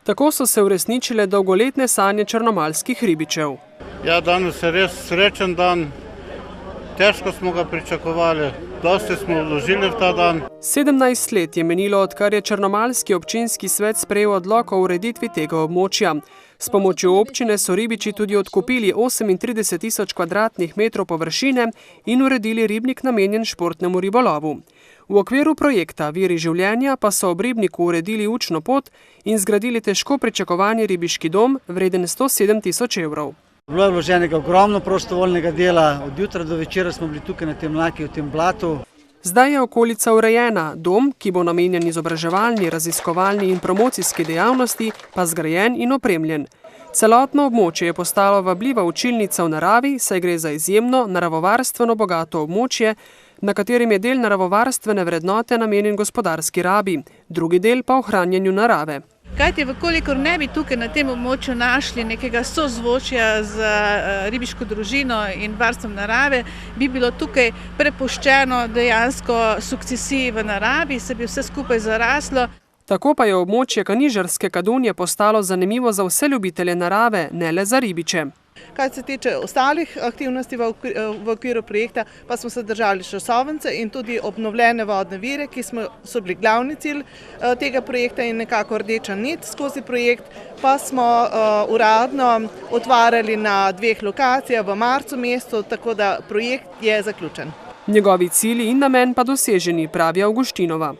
Tako so se uresničile dolgoletne sanje črnomaljskih ribičev. Ja, danes je res srečen dan. Težko smo ga pričakovali, dosti smo vložili v ta dan. 17 let je menilo, odkar je Črnomaljski občinski svet sprejel odlok o ureditvi tega območja. S pomočjo občine so ribiči tudi odkupili 38 tisoč kvadratnih metrov površine in uredili ribnik namenjen športnemu ribolovu. V okviru projekta Viri življenja pa so ob ribniku uredili učno pot in zgradili težko pričakovani ribiški dom, vreden 107 tisoč evrov. Bilo je vloženega ogromno prostovoljnega dela, od jutra do večera smo bili tukaj na tem laki, v tem blatu. Zdaj je okolica urejena, dom, ki bo namenjen izobraževalni, raziskovalni in promocijski dejavnosti, pa zgrajen in opremljen. Celotno območje je postalo vabljiva učilnica v naravi, saj gre za izjemno naravovarstveno bogato območje, na katerem je del naravovarstvene vrednote namenjen gospodarski rabi, drugi del pa ohranjanju narave. Kajti, vkolikor ne bi tukaj na tem območju našli nekega sozvočja z ribiško družino in varstvom narave, bi bilo tukaj prepuščeno dejansko sukcesiji v naravi, se bi vse skupaj zaraslo. Tako pa je območje Kanižarske Kadunje postalo zanimivo za vse ljubitelje narave, ne le za ribiče. Kar se tiče ostalih aktivnosti v okviru projekta, pa smo se držali časovnice in tudi obnovljene vodne vire, ki so bili glavni cilj tega projekta in nekako rdeča nit skozi projekt, pa smo uradno otvarjali na 2 lokacijah v marcu mesecu, tako da projekt je zaključen. Njegovi cilji in namen pa doseženi, pravi Avguštinova.